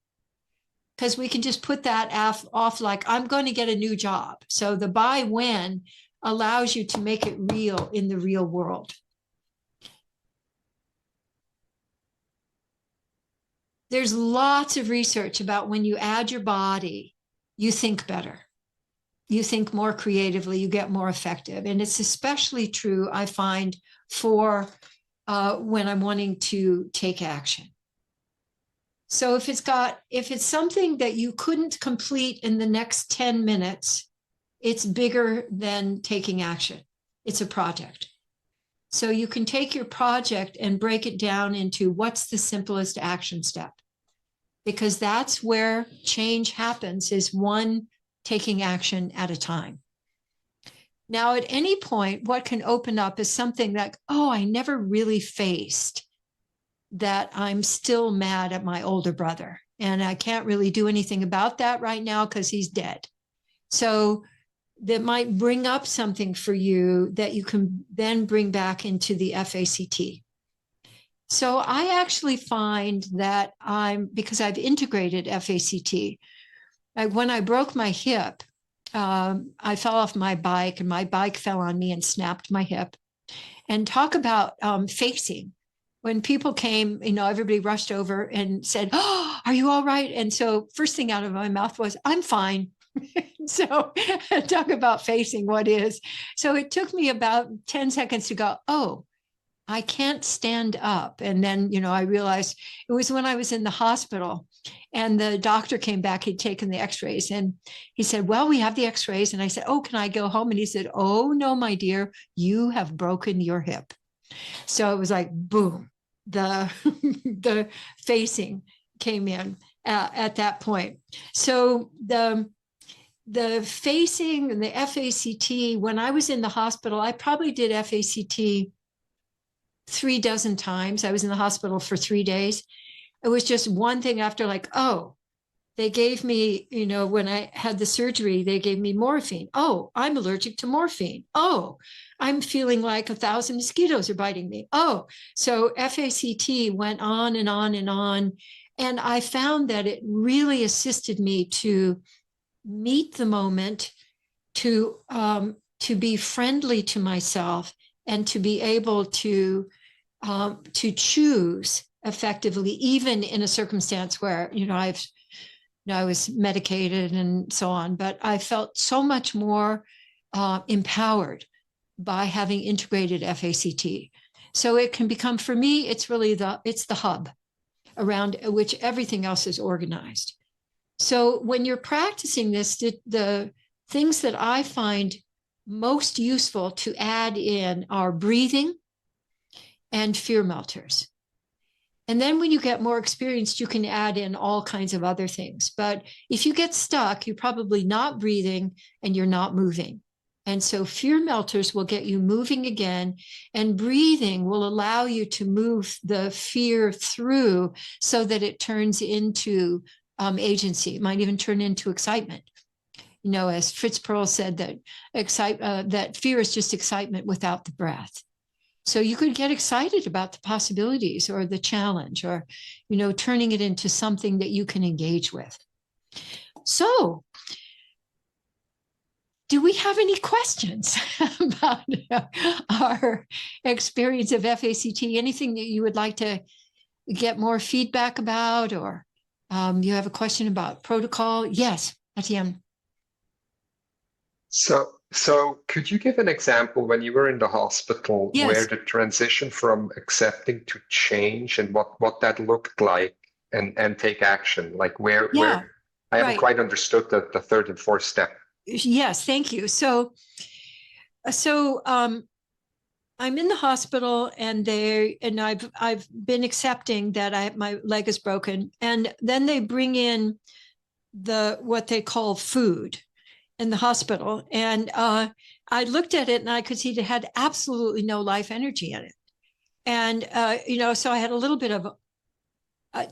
because we can just put that off like, I'm going to get a new job. So the by when allows you to make it real in the real world. There's lots of research about when you add your body, you think better. You think more creatively, you get more effective. And it's especially true, I find, for when I'm wanting to take action. So if it's something that you couldn't complete in the next 10 minutes, it's bigger than taking action. It's a project. So you can take your project and break it down into what's the simplest action step. Because that's where change happens, is one taking action at a time. Now, at any point, what can open up is something like, oh, I never really faced that I'm still mad at my older brother. And I can't really do anything about that right now because he's dead. So that might bring up something for you that you can then bring back into the F.A.C.T. So I actually find that because I've integrated F.A.C.T, when I broke my hip, I fell off my bike and my bike fell on me and snapped my hip. And talk about facing. When people came, everybody rushed over and said, oh, are you all right? And so first thing out of my mouth was, I'm fine. So talk about facing what is. So it took me about 10 seconds to go, oh, I can't stand up. And then, I realized it was when I was in the hospital and the doctor came back, he'd taken the x-rays and he said, well, we have the x-rays. And I said, oh, can I go home? And he said, oh, no, my dear, you have broken your hip. So it was like, boom, the facing came in at that point. So the facing and the F.A.C.T, when I was in the hospital, I probably did F.A.C.T 3 dozen times. I was in the hospital for 3 days. It was just one thing after, like, oh, they gave me, when I had the surgery, they gave me morphine. Oh, I'm allergic to morphine. Oh, I'm feeling like 1,000 mosquitoes are biting me. Oh, so F.A.C.T went on and on and on. And I found that it really assisted me to meet the moment, to be friendly to myself, and to be able to choose effectively, even in a circumstance where, I was medicated and so on, but I felt so much more empowered by having integrated F.A.C.T. So it can become, for me, it's really it's the hub around which everything else is organized. So when you're practicing this, the things that I find most useful to add in are breathing and fear melters. And then when you get more experienced, you can add in all kinds of other things. But if you get stuck, you're probably not breathing and you're not moving. And so fear melters will get you moving again, and breathing will allow you to move the fear through so that it turns into agency. It might even turn into excitement. As Fritz Perls said, that fear is just excitement without the breath. So you could get excited about the possibilities or the challenge, or, turning it into something that you can engage with. So, do we have any questions about our experience of F.A.C.T? Anything that you would like to get more feedback about, or you have a question about protocol? Yes, Etienne. So could you give an example when you were in the hospital, yes, where the transition from accepting to change and what that looked like, and take action? Like where I haven't quite understood the third and fourth step. Yes, thank you. So I'm in the hospital, and I've been accepting that my leg is broken, and then they bring in what they call food in the hospital, and I looked at it and I could see it had absolutely no life energy in it, and so I had a little bit of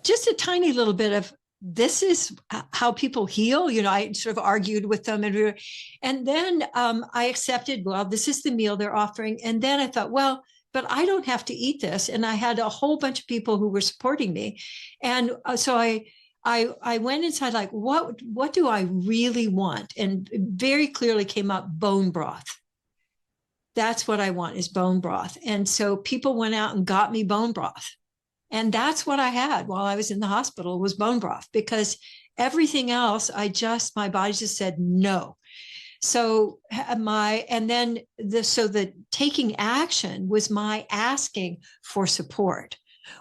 just a tiny little bit of, this is how people heal. I sort of argued with them, and then I accepted, well, this is the meal they're offering. And then I thought, well, but I don't have to eat this. And I had a whole bunch of people who were supporting me. And so I went inside, like, what do I really want? And very clearly came up bone broth. That's what I want, is bone broth. And so people went out and got me bone broth. And that's what I had while I was in the hospital, was bone broth, because everything else, my body just said no. So the taking action was my asking for support,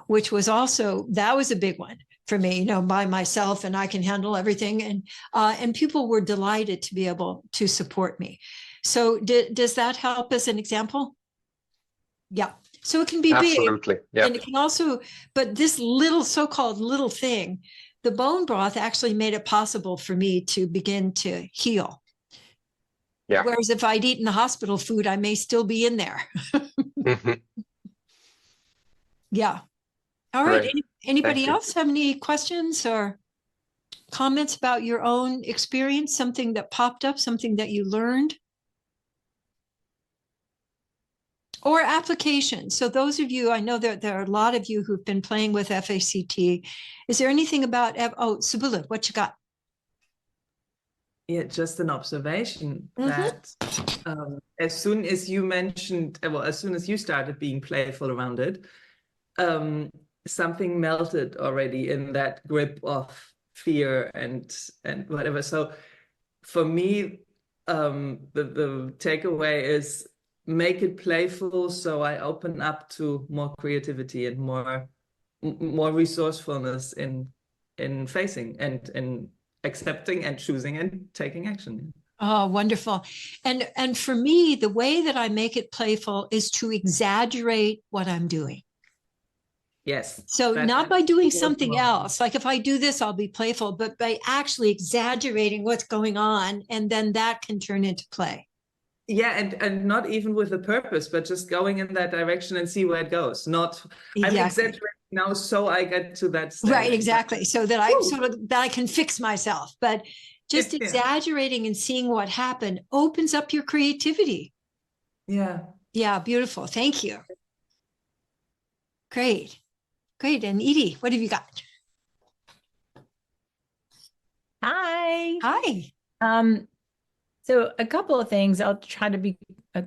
which was also, that was a big one for me, by myself, and I can handle everything. And people were delighted to be able to support me. So does that help as an example? Yeah. So it can be absolutely big, yeah. And it can also, but this so-called little thing, the bone broth actually made it possible for me to begin to heal. Yeah. Whereas if I'd eaten the hospital food, I may still be in there. Mm-hmm. Yeah. All right. Anybody else have any questions or comments about your own experience? Something that popped up, something that you learned? Or application. So those of you, I know that there are a lot of you who've been playing with F.A.C.T. Is there anything about, Sibylle, what you got? Yeah, just an observation that as soon as you mentioned, as soon as you started being playful around it, something melted already in that grip of fear and whatever. So for me, the takeaway is, make it playful, so I open up to more creativity and more resourcefulness in facing and in accepting and choosing and taking action. Oh, wonderful. And for me, the way that I make it playful is to exaggerate what I'm doing. Yes. So not by doing something else, like if I do this, I'll be playful, but by actually exaggerating what's going on, and then that can turn into play. Yeah, and not even with a purpose, but just going in that direction and see where it goes. Not, exactly. I'm exaggerating now, so I get to that stage. Right, exactly. So that I can fix myself. But just exaggerating and seeing what happened opens up your creativity. Yeah. Yeah, beautiful. Thank you. Great. And Edie, what have you got? Hi. So a couple of things. I'll try to be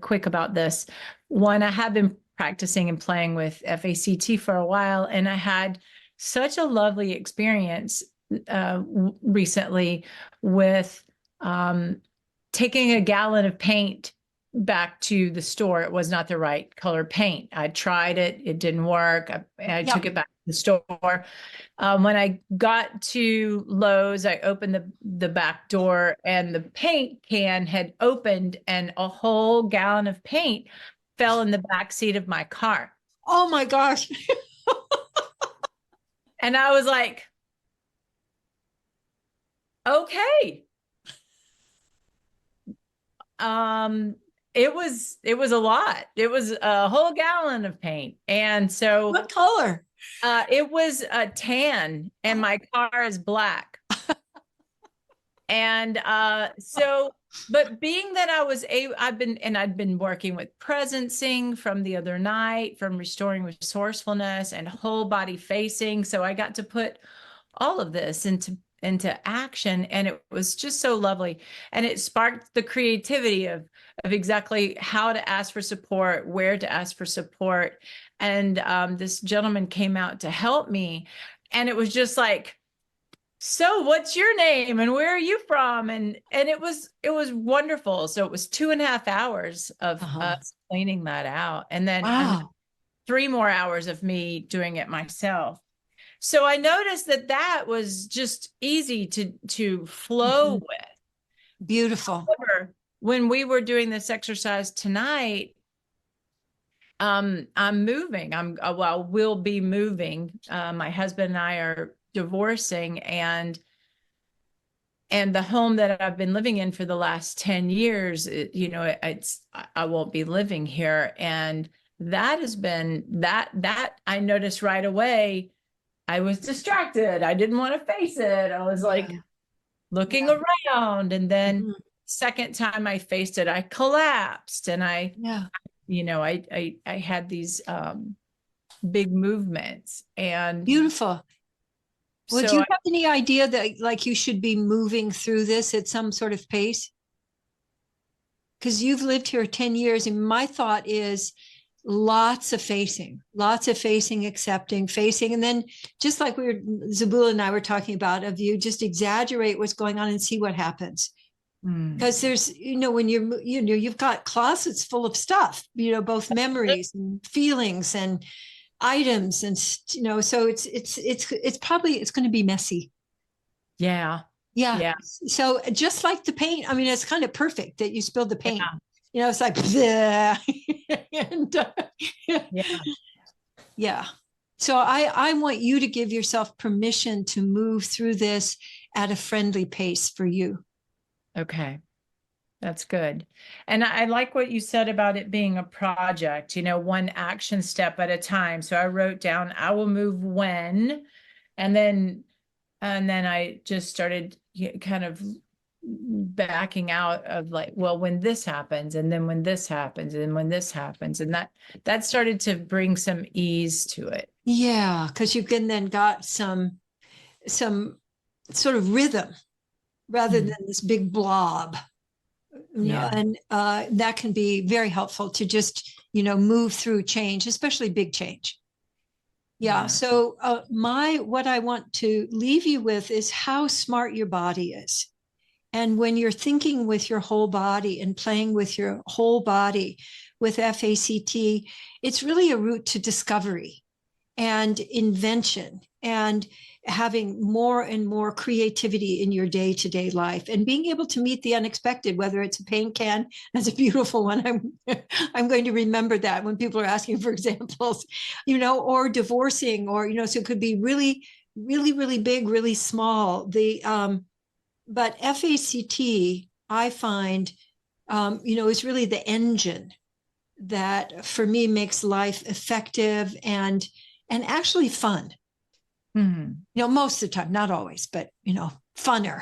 quick about this. One, I have been practicing and playing with F.A.C.T. for a while, and I had such a lovely experience recently with taking a gallon of paint back to the store. It was not the right color paint. I tried it. It didn't work. I took it back to the store. When I got to Lowe's, I opened the back door, and the paint can had opened, and a whole gallon of paint fell in the back seat of my car. Oh my gosh. And I was like, okay. It was a lot. It was a whole gallon of paint. And so what color? It was a tan, and my car is black. And but being that I'd been working with presencing from the other night, from restoring resourcefulness and whole body facing. So I got to put all of this into action, and it was just so lovely. And it sparked the creativity of exactly how to ask for support, where to ask for support. And this gentleman came out to help me, and it was just like, so what's your name and where are you from? And it was wonderful. So it was 2.5 hours of us cleaning that out, and then 3 more hours of me doing it myself. So I noticed that that was just easy to flow with. Beautiful. However, when we were doing this exercise tonight, I'm moving. We'll be moving. My husband and I are divorcing, and the home that I've been living in for the last 10 years, I won't be living here. And that has been that I noticed right away. I was distracted. I didn't want to face it. I was like looking around. And then second time I faced it, I collapsed, and I had these big movements. And beautiful. Well, do you have any idea that like you should be moving through this at some sort of pace? Because you've lived here 10 years, and my thought is lots of facing, accepting, facing. And then just like Zabula and I were talking about, of you just exaggerate what's going on and see what happens. Because there's, when you've got closets full of stuff, both memories and feelings and items, and so it's going to be messy. Yeah. So just like the paint, I mean, it's kind of perfect that you spilled the paint. It's like and so I want you to give yourself permission to move through this at a friendly pace for you. Okay. That's good. And I like what you said about it being a project, one action step at a time. So I wrote down, I will move when, and then I just started kind of backing out of like, well, when this happens, and then when this happens, and when this happens, and that started to bring some ease to it. Yeah, because you can then got some sort of rhythm rather than this big blob. And that can be very helpful to just, move through change, especially big change. So what I want to leave you with is how smart your body is. And when you're thinking with your whole body and playing with your whole body with F.A.C.T, it's really a route to discovery and invention and having more and more creativity in your day-to-day life and being able to meet the unexpected, whether it's a paint can. That's a beautiful one. I'm going to remember that when people are asking for examples, or divorcing, or, so it could be really, really, really big, really small. But F.A.C.T, I find, is really the engine that for me makes life effective and actually fun. Most of the time, not always, but funner.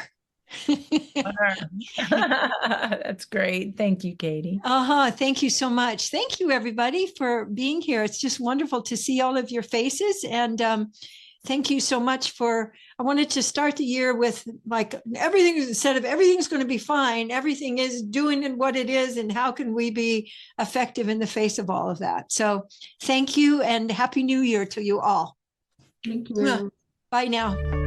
That's great. Thank you, Katie. Thank you so much. Thank you, everybody, for being here. It's just wonderful to see all of your faces. And thank you so much I wanted to start the year with like everything, instead of everything's going to be fine, everything is doing what it is, and how can we be effective in the face of all of that. So thank you, and Happy New Year to you all. Thank you. Bye now.